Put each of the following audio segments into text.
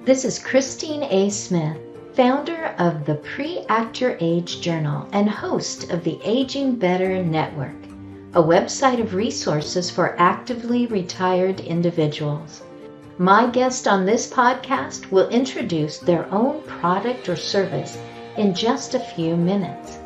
This is Christine A. Smith, founder of the Pre-Act Your Age Journal and host of the Aging Better Network, a website of resources for actively retired individuals. My guest on this podcast will introduce their own product or service in just a few minutes.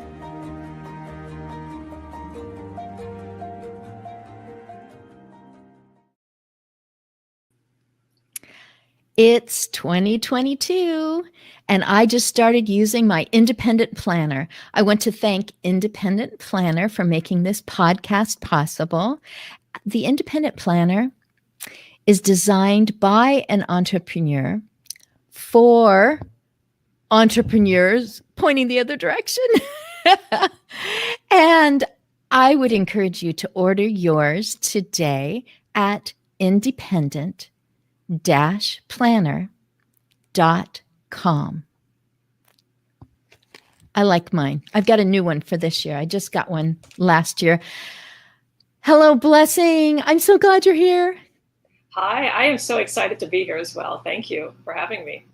It's 2022, and I just started using my independent planner. I want to thank Independent Planner for making this podcast possible. The Independent Planner is designed by an entrepreneur for entrepreneurs pointing the other direction. And I would encourage you to order yours today at independent-planner.com. I like mine. I've got a new one for this year. I just got one last year. Hello, Blessing. I'm so glad you're here. Hi, I am so excited to be here as well. Thank you for having me.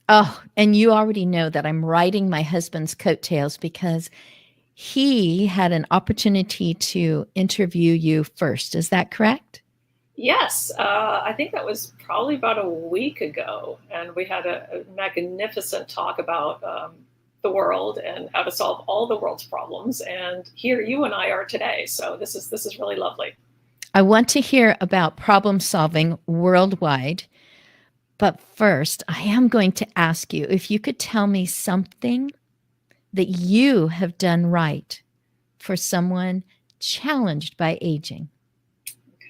Oh, and you already know that I'm riding my husband's coattails because he had an opportunity to interview you first. Is that correct? Yes, I think that was probably about a week ago, and we had a magnificent talk about the world and how to solve all the world's problems. And here you and I are today. So this is really lovely. I want to hear about problem solving worldwide. But first, I am going to ask you if you could tell me something that you have done right for someone challenged by aging.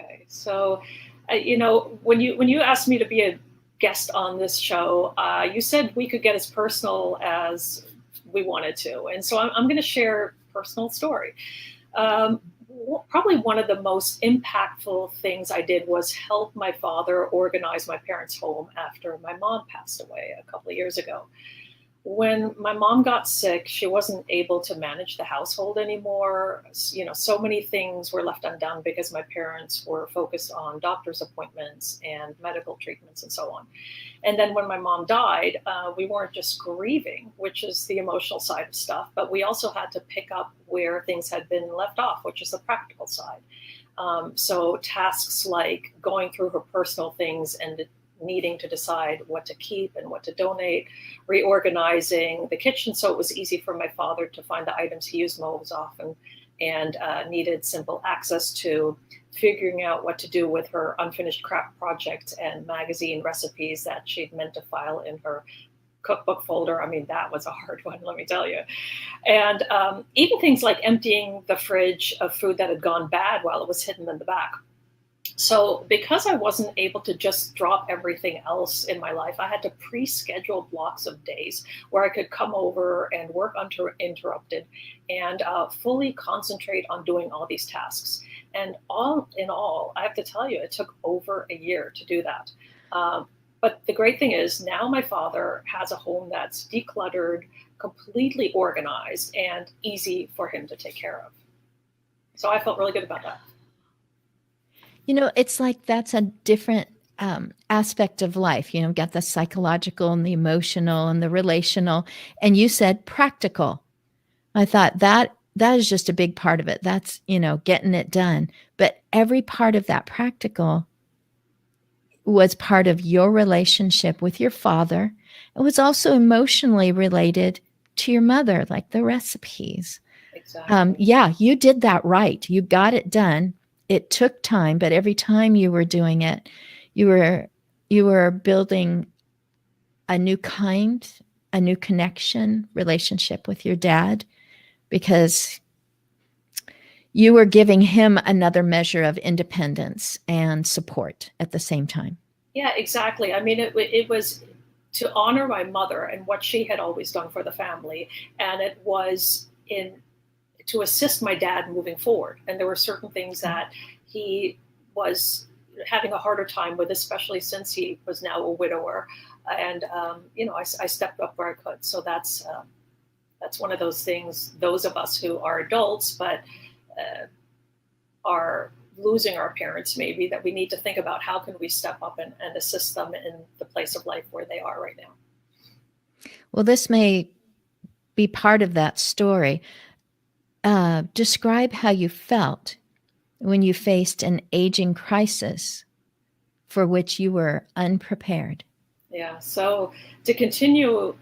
Okay, so when you asked me to be a guest on this show, you said we could get as personal as we wanted to, and so I'm going to share a personal story. Probably one of the most impactful things I did was help my father organize my parents' home after my mom passed away a couple of years ago. When my mom got sick, she wasn't able to manage the household anymore. So many things were left undone because my parents were focused on doctor's appointments and medical treatments and so on. And then when my mom died, we weren't just grieving, which is the emotional side of stuff, but we also had to pick up where things had been left off, which is the practical side. So tasks like going through her personal things and needing to decide what to keep and what to donate, reorganizing the kitchen so it was easy for my father to find the items he used most often, and needed simple access to, figuring out what to do with her unfinished craft projects and magazine recipes that she'd meant to file in her cookbook folder. I mean, that was a hard one, let me tell you. And even things like emptying the fridge of food that had gone bad while it was hidden in the back. So because I wasn't able to just drop everything else in my life, I had to pre-schedule blocks of days where I could come over and work uninterrupted and fully concentrate on doing all these tasks. And all in all, I have to tell you, it took over a year to do that. But the great thing is now my father has a home that's decluttered, completely organized, and easy for him to take care of. So I felt really good about that. You know, it's like that's a different aspect of life. You know, got the psychological and the emotional and the relational. And you said practical. I thought that is just a big part of it. That's, getting it done. But every part of that practical was part of your relationship with your father. It was also emotionally related to your mother, like the recipes. Exactly. Yeah, you did that right. You got it done. It took time, but every time you were doing it, you were building a new connection, relationship with your dad, because you were giving him another measure of independence and support at the same time. Yeah, exactly. I mean, it was to honor my mother and what she had always done for the family, and it was to assist my dad moving forward. And there were certain things that he was having a harder time with, especially since he was now a widower. And, I stepped up where I could. So that's one of those things, those of us who are adults, but are losing our parents, maybe, that we need to think about how can we step up and assist them in the place of life where they are right now. Well, this may be part of that story. Describe how you felt when you faced an aging crisis for which you were unprepared. Yeah. So to continue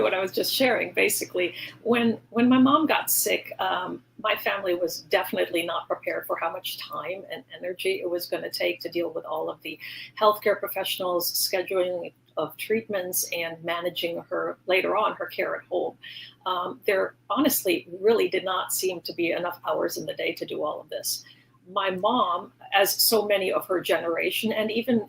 what I was just sharing, basically, when my mom got sick, my family was definitely not prepared for how much time and energy it was going to take to deal with all of the healthcare professionals, scheduling of treatments, and managing her later on her care at home. There honestly really did not seem to be enough hours in the day to do all of this. My mom, as so many of her generation, and even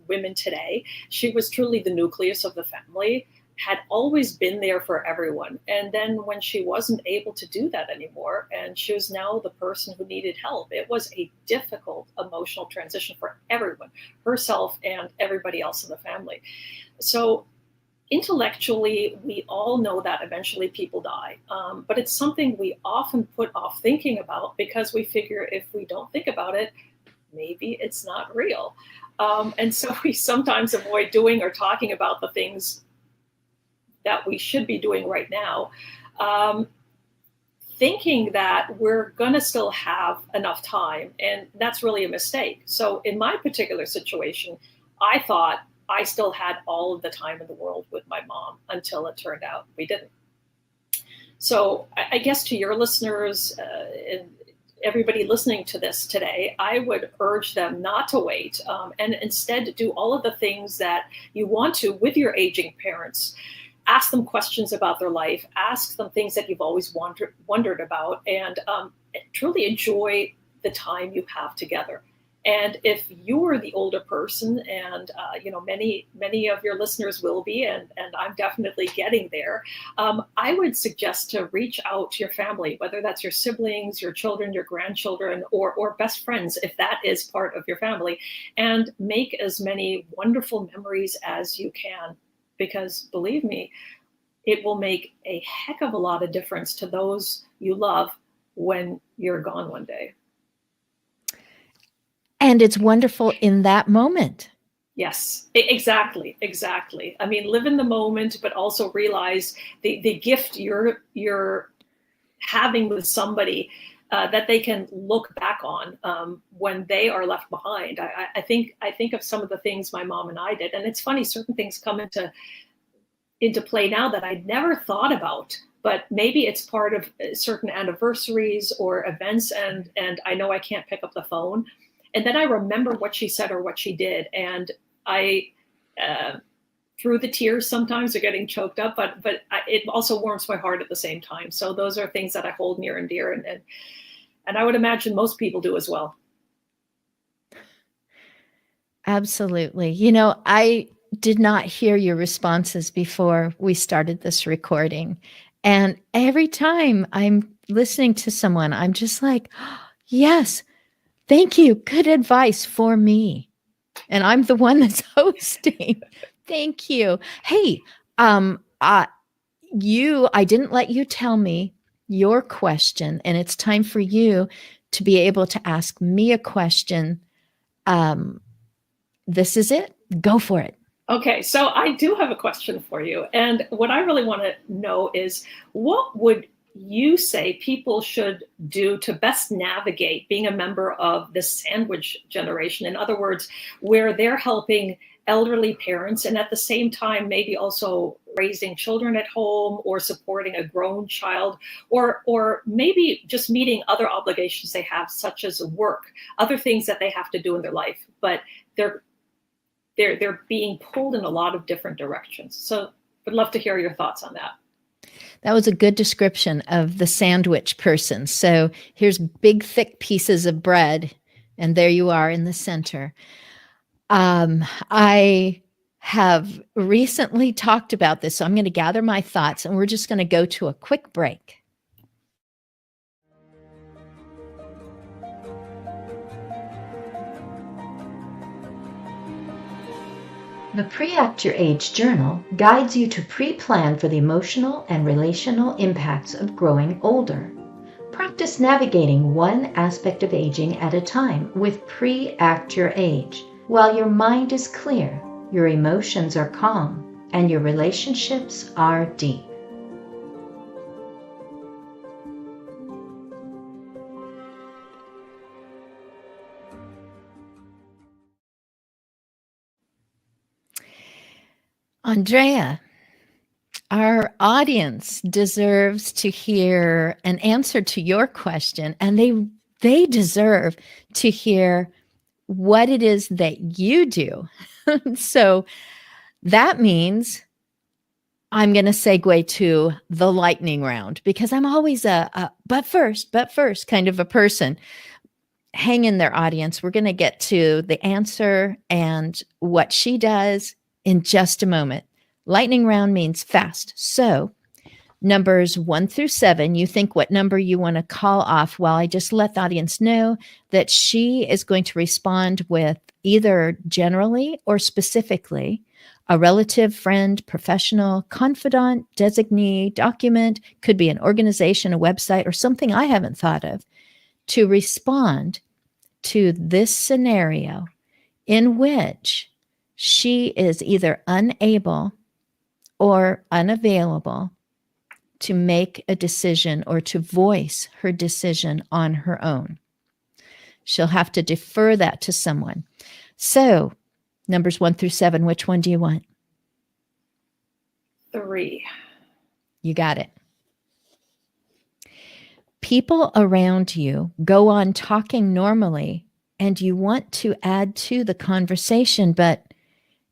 women today, she was truly the nucleus of the family, had always been there for everyone. And then when she wasn't able to do that anymore, and she was now the person who needed help, it was a difficult emotional transition for everyone, herself and everybody else in the family. So intellectually, we all know that eventually people die, but it's something we often put off thinking about because we figure if we don't think about it, maybe it's not real. And so we sometimes avoid doing or talking about the things that we should be doing right now, thinking that we're going to still have enough time. And that's really a mistake. So in my particular situation, I thought I still had all of the time in the world with my mom until it turned out we didn't. So I guess to your listeners and everybody listening to this today, I would urge them not to wait and instead do all of the things that you want to with your aging parents. Ask them questions about their life, ask them things that you've always wondered about, and truly enjoy the time you have together. And if you're the older person, and many of your listeners will be, and I'm definitely getting there, I would suggest to reach out to your family, whether that's your siblings, your children, your grandchildren, or best friends, if that is part of your family, and make as many wonderful memories as you can. Because believe me, it will make a heck of a lot of difference to those you love when you're gone one day. And it's wonderful in that moment. Yes, exactly. I mean, live in the moment, but also realize the gift you're having with somebody that they can look back on when they are left behind. I think of some of the things my mom and I did, and it's funny, certain things come into play now that I never thought about. But maybe it's part of certain anniversaries or events, and I know I can't pick up the phone. And then I remember what she said or what she did. And I, through the tears sometimes, are getting choked up, but it also warms my heart at the same time. So those are things that I hold near and dear. And I would imagine most people do as well. Absolutely. I did not hear your responses before we started this recording. And every time I'm listening to someone, I'm just like, oh, yes, thank you. Good advice for me. And I'm the one that's hosting. Thank you. Hey, I didn't let you tell me your question, and it's time for you to be able to ask me a question. This is it. Go for it. Okay, so I do have a question for you. And what I really want to know is, what would you say people should do to best navigate being a member of the sandwich generation? In other words, where they're helping elderly parents and at the same time maybe also raising children at home or supporting a grown child, or maybe just meeting other obligations they have, such as work, other things that they have to do in their life, but they're being pulled in a lot of different directions. So I'd love to hear your thoughts on that. That was a good description of the sandwich person. So here's big, thick pieces of bread, and there you are in the center. I have recently talked about this, so I'm going to gather my thoughts, and we're just going to go to a quick break. The Pre-Act Your Age Journal guides you to pre-plan for the emotional and relational impacts of growing older. Practice practice navigating one aspect of aging at a time with pre-act your age, while your mind is clear, your emotions are calm, and your relationships are deep. Andrea, our audience deserves to hear an answer to your question, and they deserve to hear what it is that you do. So that means I'm going to segue to the lightning round, because I'm always a but first kind of a person. Hang in there, audience. We're going to get to the answer and what she does in just a moment. Lightning round means fast. So numbers 1 through 7, you think what number you want to call off while I just let the audience know that she is going to respond with either generally or specifically a relative, friend, professional, confidant, designee, document, could be an organization, a website, or something I haven't thought of, to respond to this scenario in which she is either unable or unavailable to make a decision or to voice her decision on her own. She'll have to defer that to someone. So, numbers 1 through 7, which one do you want? 3. You got it. People around you go on talking normally, and you want to add to the conversation, but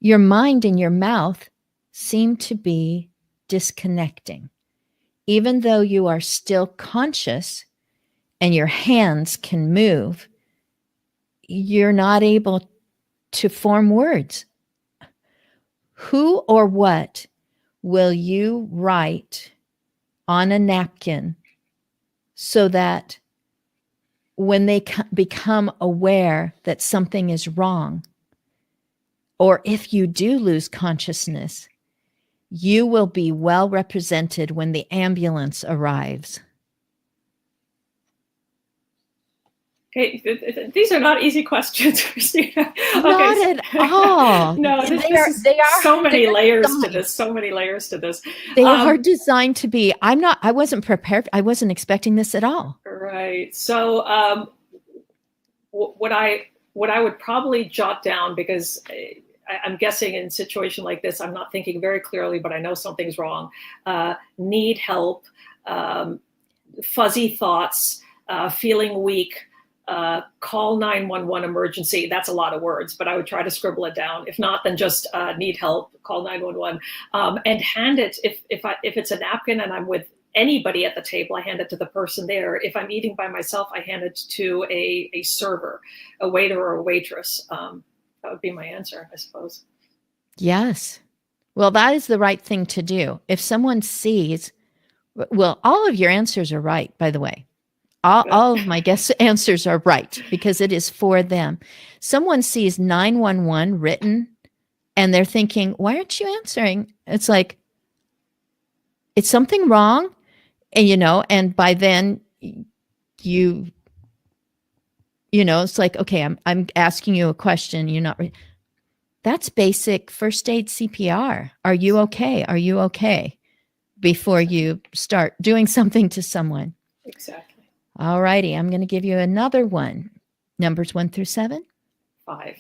your mind and your mouth seem to be disconnecting. Even though you are still conscious and your hands can move, you're not able to form words. Who or what will you write on a napkin so that when they become aware that something is wrong, or if you do lose consciousness, you will be well represented when the ambulance arrives? Okay, these are not easy questions, Christina. Not at all. No, They are so many layers designed. to this. So many layers to this. They are designed to be. I wasn't prepared. I wasn't expecting this at all. Right. So what I would probably jot down, because I'm guessing in a situation like this, I'm not thinking very clearly, but I know something's wrong. Need help, fuzzy thoughts, feeling weak, call 911 emergency. That's a lot of words, but I would try to scribble it down. If not, then just need help, call 911, and hand it. If it's a napkin and I'm with anybody at the table, I hand it to the person there. If I'm eating by myself, I hand it to a server, a waiter or a waitress. That would be my answer, I suppose. Yes. Well, that is the right thing to do. If someone sees, well, all of your answers are right, by the way. All of my guest answers are right because it is for them. Someone sees 911 written and they're thinking, why aren't you answering? It's like, it's something wrong. And, and by then it's like, okay, I'm asking you a question. You're not. That's basic first aid CPR. Are you okay? Are you okay? Before you start doing something to someone. Exactly. All righty. I'm going to give you another one. Numbers 1 through 7. 5.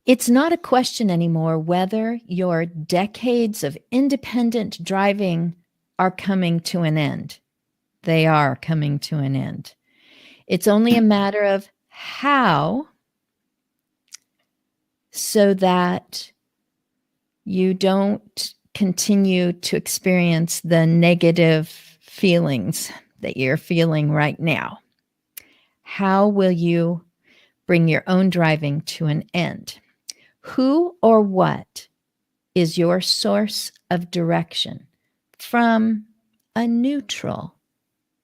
It's not a question anymore whether your decades of independent driving are coming to an end. They are coming to an end. It's only a matter of how, so that you don't continue to experience the negative feelings that you're feeling right now. How will you bring your own driving to an end? Who or what is your source of direction from a neutral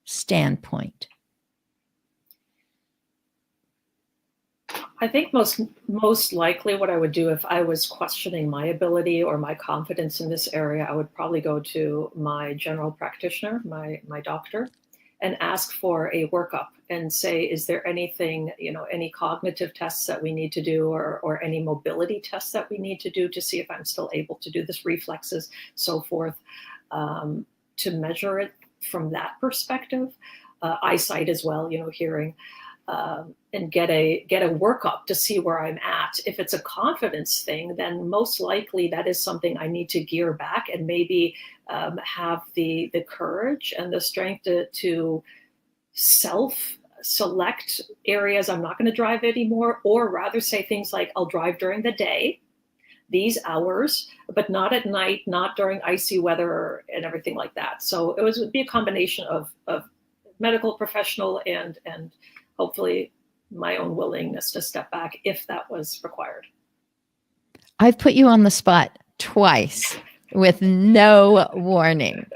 standpoint? I think most likely what I would do if I was questioning my ability or my confidence in this area, I would probably go to my general practitioner, my doctor, and ask for a workup and say, is there anything, any cognitive tests that we need to do, or any mobility tests that we need to do to see if I'm still able to do this, reflexes, so forth, to measure it from that perspective, eyesight as well, hearing. And get a workup to see where I'm at. If it's a confidence thing, then most likely that is something I need to gear back and maybe have the courage and the strength to self-select areas I'm not going to drive anymore, or rather say things like, I'll drive during the day, these hours, but not at night, not during icy weather and everything like that. So it would be a combination of medical professional and hopefully my own willingness to step back if that was required. I've put you on the spot twice with no warning.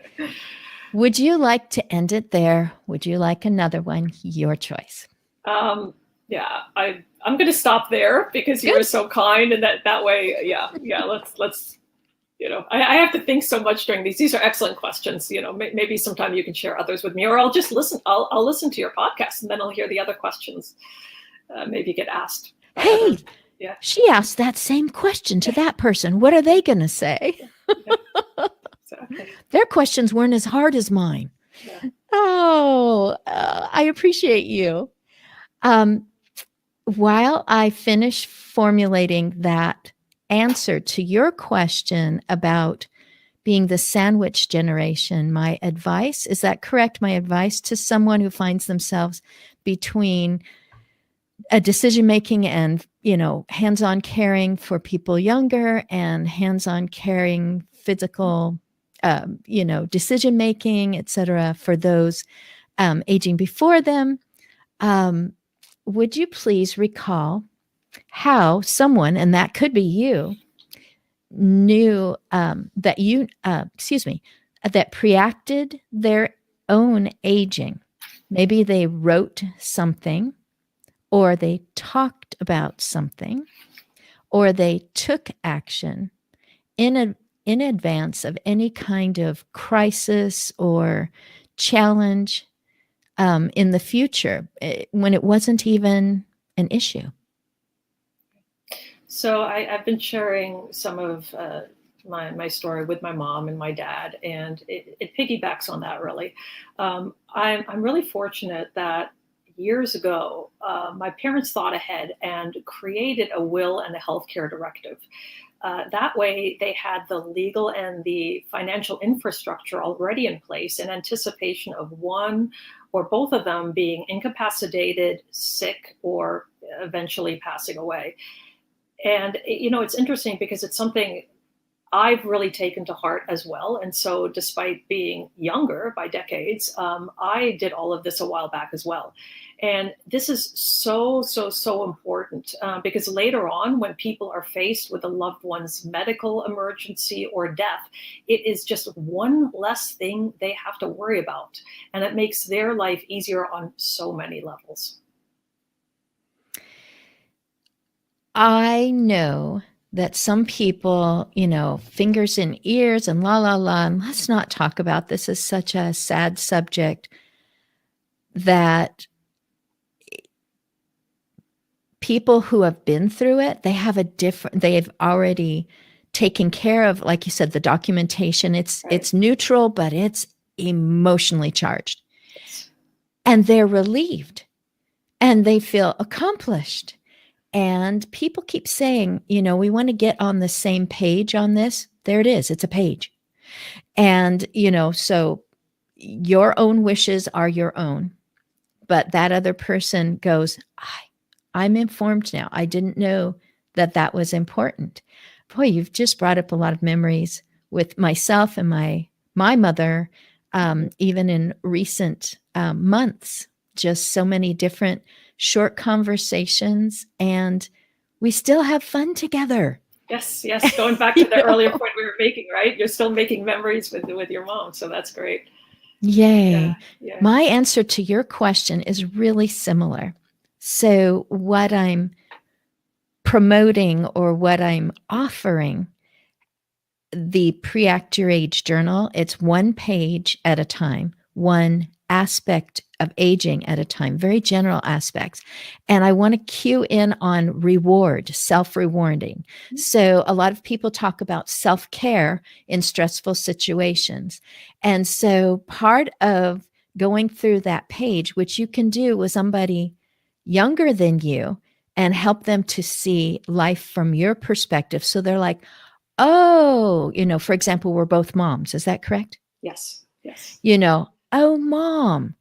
Would you like to end it there? Would you like another one? Your choice. Yeah, I'm going to stop there because you were so kind, and that way, yeah. Let's. I have to think so much during these. These are excellent questions. Maybe sometime you can share others with me, or I'll just listen. I'll listen to your podcast, and then I'll hear the other questions. Maybe get asked. Hey, yeah. She asked that same question to that person. What are they going to say? Yeah. Exactly. Their questions weren't as hard as mine. Yeah. Oh, I appreciate you. While I finish formulating that answer to your question about being the sandwich generation, my advice, is that correct? My advice to someone who finds themselves between a decision-making and, hands-on caring for people younger and hands-on caring, physical, decision-making, et cetera, for those aging before them. Would you please recall how someone, and that could be you, knew that preacted their own aging? Maybe they wrote something, or they talked about something, or they took action in advance of any kind of crisis or challenge in the future when it wasn't even an issue. So I've been sharing some of my story with my mom and my dad, and it piggybacks on that really. I'm really fortunate that years ago, my parents thought ahead and created a will and a healthcare directive. That way, they had the legal and the financial infrastructure already in place in anticipation of one or both of them being incapacitated, sick, or eventually passing away. And, it's interesting because it's something I've really taken to heart as well. And so despite being younger by decades, I did all of this a while back as well. And this is so important because later on, when people are faced with a loved one's medical emergency or death, it is just one less thing they have to worry about. And it makes their life easier on so many levels. I know that some people, fingers in ears and la, la, la, and let's not talk about this as such a sad subject, that people who have been through it, they've already taken care of, like you said, the documentation. It's neutral, but it's emotionally charged. Yes. And they're relieved and they feel accomplished. And people keep saying, we want to get on the same page on this. There it is. It's a page. And, so your own wishes are your own. But that other person goes, I'm informed now. I didn't know that was important. Boy, you've just brought up a lot of memories with myself and my mother, even in recent months. Just so many different short conversations, and we still have fun together. Yes. Going back to the earlier point we were making, right? You're still making memories with your mom, so that's great. Yay. Yeah. My answer to your question is really similar. So what I'm promoting or what I'm offering, the Pre-Act Your Age journal, it's one page at a time, one aspect of aging at a time, very general aspects. And I want to cue in on reward, self-rewarding. So a lot of people talk about self-care in stressful situations. And so part of going through that page, which you can do with somebody younger than you, and help them to see life from your perspective. So they're like, oh, for example, we're both moms. Is that correct? Yes. Yes. Oh, mom,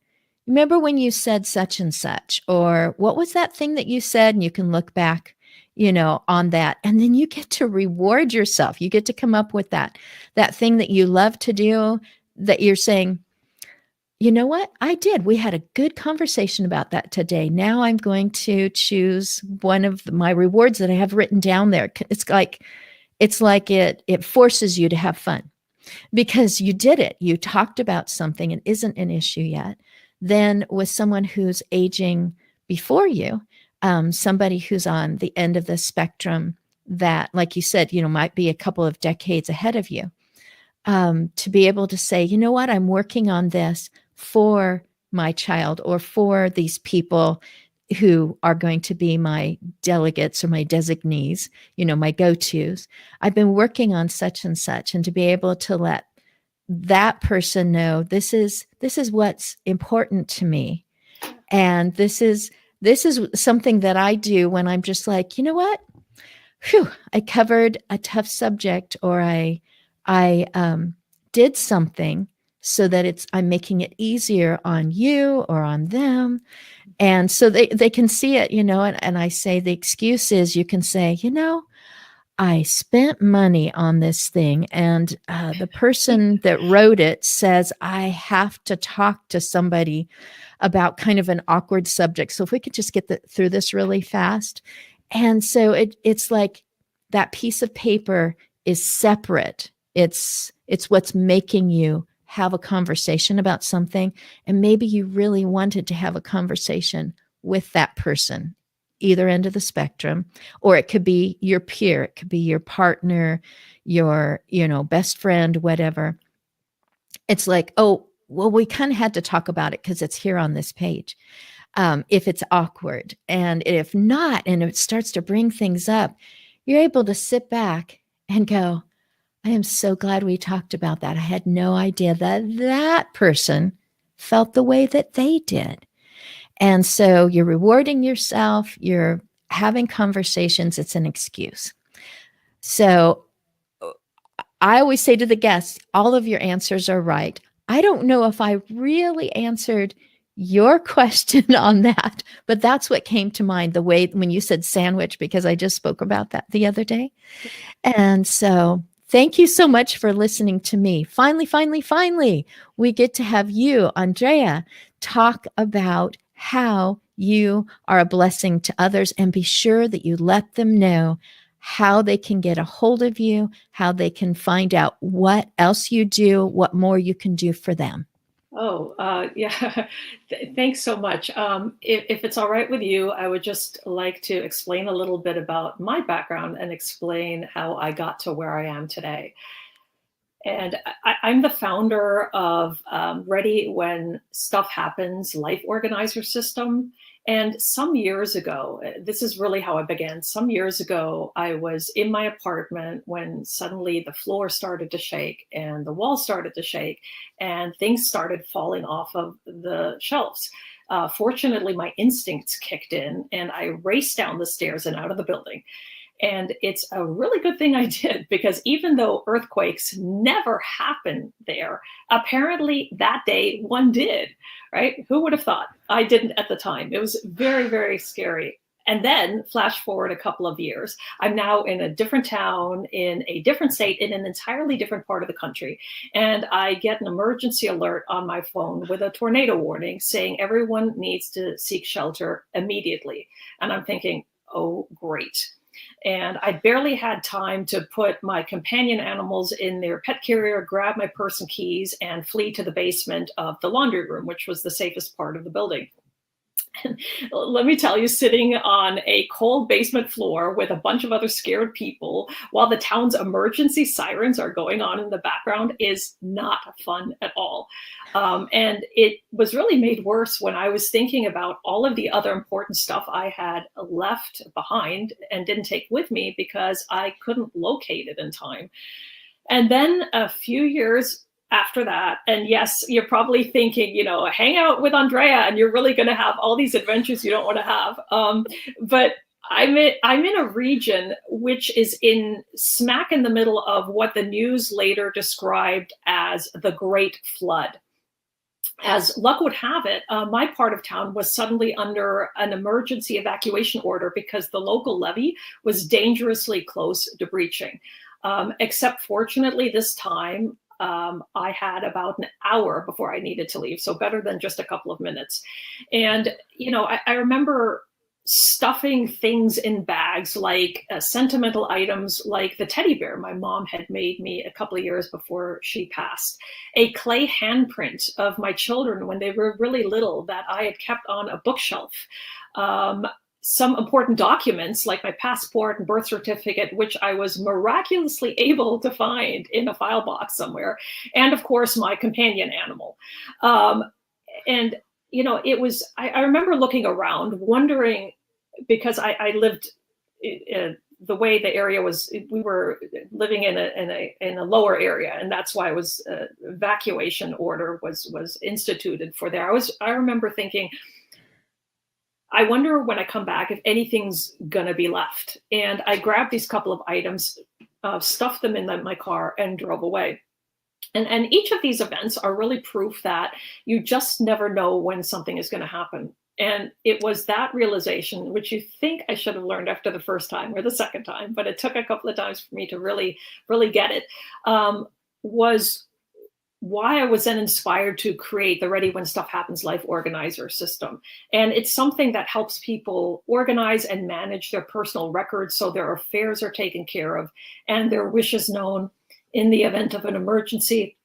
remember when you said such and such, or what was that thing that you said? And you can look back, on that. And then you get to reward yourself. You get to come up with that thing that you love to do, that you're saying, you know what? I did. We had a good conversation about that today. Now I'm going to choose one of my rewards that I have written down there. It's like it forces you to have fun because you did it. You talked about something and isn't an issue yet. Then with someone who's aging before you, somebody who's on the end of the spectrum that, like you said, might be a couple of decades ahead of you, to be able to say, you know what, I'm working on this for my child or for these people who are going to be my delegates or my designees, my go-tos. I've been working on such and such, and to be able to let that person know this is what's important to me. And this is something that I do when I'm just like, you know what? Whew, I covered a tough subject, or I did something so that I'm making it easier on you or on them. And so they can see it, and I say the excuse is you can say, I spent money on this thing, and the person that wrote it says I have to talk to somebody about kind of an awkward subject. So if we could just get through this really fast. And so it's like that piece of paper is separate. It's what's making you have a conversation about something. And maybe you really wanted to have a conversation with that person, either end of the spectrum, or it could be your peer, it could be your partner, your, best friend, whatever. It's like, oh, well, we kind of had to talk about it because it's here on this page. If it's awkward, and if not, and it starts to bring things up, you're able to sit back and go, I am so glad we talked about that. I had no idea that person felt the way that they did. And so you're rewarding yourself, you're having conversations, it's an excuse. So I always say to the guests, all of your answers are right. I don't know if I really answered your question on that, but that's what came to mind, the way when you said sandwich, because I just spoke about that the other day. And so thank you so much for listening to me. Finally, we get to have you, Andrea, talk about how you are a blessing to others, and be sure that you let them know how they can get a hold of you, how they can find out what else you do, what more you can do for them. Oh, yeah. Thanks so much. If it's all right with you, I would just like to explain a little bit about my background and explain how I got to where I am today. And I'm the founder of Ready When Stuff Happens Life Organizer System. And some years ago, this is really how I began. Some years ago, I was in my apartment when suddenly the floor started to shake and the walls started to shake and things started falling off of the shelves. Fortunately, my instincts kicked in and I raced down the stairs and out of the building. And it's a really good thing I did, because even though earthquakes never happen there, apparently that day one did, right? Who would have thought? I didn't at the time. It was very, very scary. And then flash forward a couple of years, I'm now in a different town, in a different state, in an entirely different part of the country. And I get an emergency alert on my phone with a tornado warning saying everyone needs to seek shelter immediately. And I'm thinking, oh, great. And I barely had time to put my companion animals in their pet carrier, grab my purse and keys, and flee to the basement of the laundry room, which was the safest part of the building. Let me tell you, sitting on a cold basement floor with a bunch of other scared people while the town's emergency sirens are going on in the background is not fun at all. And it was really made worse when I was thinking about all of the other important stuff I had left behind and didn't take with me because I couldn't locate it in time. And then a few years after that, and yes, you're probably thinking, hang out with Andrea and you're really going to have all these adventures you don't want to have. But I'm in a region which is in smack in the middle of what the news later described as the Great Flood. As luck would have it, my part of town was suddenly under an emergency evacuation order because the local levee was dangerously close to breaching. Except fortunately this time, I had about an hour before I needed to leave. So better than just a couple of minutes. And, I remember stuffing things in bags, like sentimental items, like the teddy bear my mom had made me a couple of years before she passed, a clay handprint of my children when they were really little that I had kept on a bookshelf. Some important documents like my passport and birth certificate, which I was miraculously able to find in a file box somewhere. And of course, my companion animal. And, it was, I remember looking around, wondering, because I lived the way the area was, we were living in a lower area. And that's why evacuation order was instituted for there. I remember thinking, I wonder when I come back if anything's gonna be left. And I grabbed these couple of items, stuffed them in my car and drove away. And each of these events are really proof that you just never know when something is gonna happen. And it was that realization, which you think I should have learned after the first time or the second time, but it took a couple of times for me to really, really get it, was why I was then inspired to create the Ready When Stuff Happens Life Organizer system. And it's something that helps people organize and manage their personal records so their affairs are taken care of and their wishes known in the event of an emergency,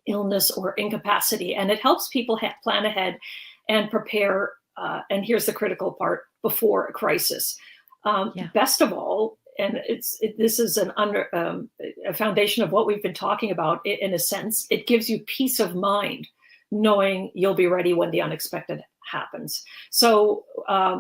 illness, or incapacity. And it helps people plan ahead and prepare, and here's the critical part, before a crisis. Best of all, and this is a foundation of what we've been talking about in a sense, it gives you peace of mind knowing you'll be ready when the unexpected happens. So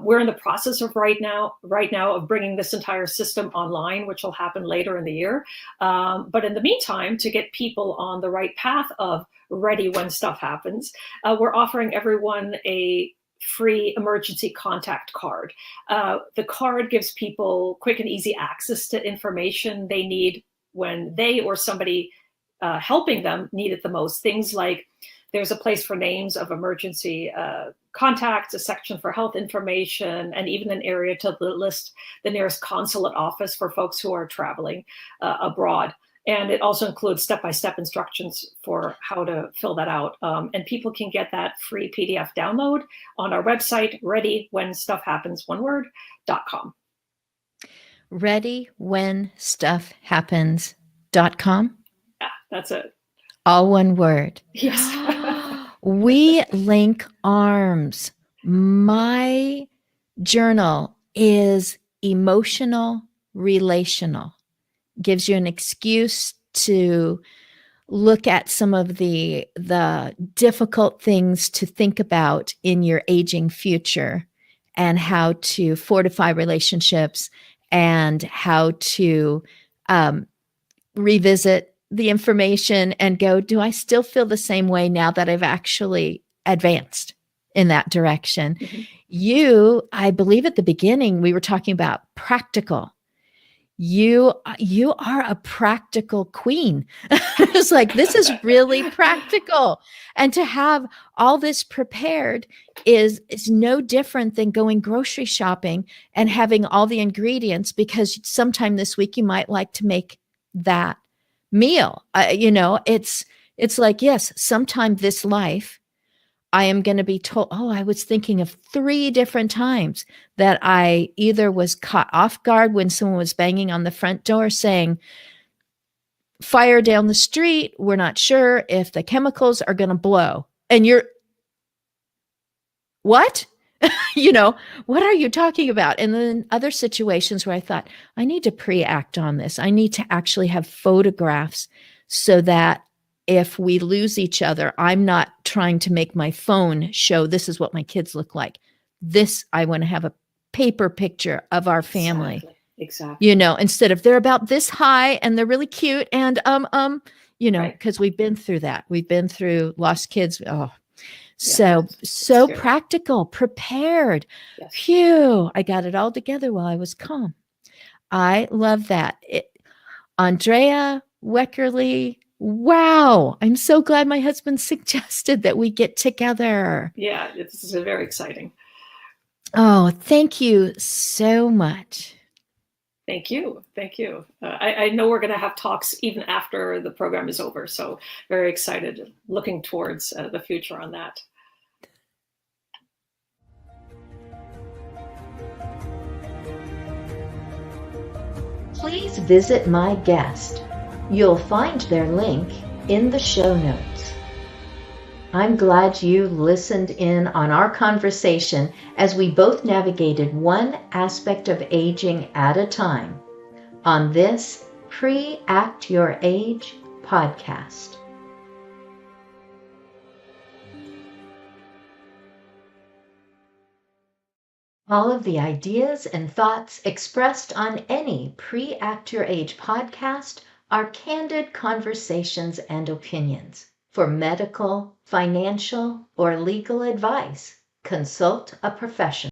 we're in the process of right now of bringing this entire system online, which will happen later in the year. But in the meantime, to get people on the right path of ready when stuff happens, we're offering everyone a free emergency contact card. The card gives people quick and easy access to information they need when they or somebody helping them need it the most. Things like there's a place for names of emergency contacts, a section for health information, and even an area to list the nearest consulate office for folks who are traveling abroad. And it also includes step-by-step instructions for how to fill that out. And people can get that free PDF download on our website, readywhenstuffhappens.com. Readywhenstuffhappens.com? Yeah, that's it. All one word. Yes. We link arms. My journal is emotional relational. Gives you an excuse to look at some of the difficult things to think about in your aging future and how to fortify relationships and how to revisit the information and go, do I still feel the same way now that I've actually advanced in that direction? Mm-hmm. You, I believe at the beginning, we were talking about practical. You are a practical queen. It's like, this is really practical. And to have all this prepared is no different than going grocery shopping and having all the ingredients, because sometime this week you might like to make that meal. It's like, yes, sometime this life, I am going to be told, I was thinking of 3 different times that I either was caught off guard when someone was banging on the front door saying, fire down the street, we're not sure if the chemicals are going to blow. And you're, what? You know, what are you talking about? And then other situations where I thought, I need to pre-act on this. I need to actually have photographs so that if we lose each other, I'm not trying to make my phone show this is what my kids look like. This, I want to have a paper picture of our family. Exactly. You know, instead of they're about this high and they're really cute and you know, Right. because we've been through that. We've been through lost kids. Oh, Yeah, so it's scary. practical, prepared. Yes. Phew, I got it all together while I was calm. I love that. Andrea, Weckerle, wow. I'm so glad my husband suggested that we get together. Yeah, this is very exciting. Oh, thank you so much. Thank you. Thank you. I know we're going to have talks even after the program is over. So very excited, looking towards the future on that. Please visit my guest. You'll find their link in the show notes. I'm glad you listened in on our conversation as we both navigated one aspect of aging at a time on this Pre-Act Your Age podcast. All of the ideas and thoughts expressed on any Pre-Act Your Age podcast are candid conversations and opinions. For medical, financial, or legal advice, consult a professional.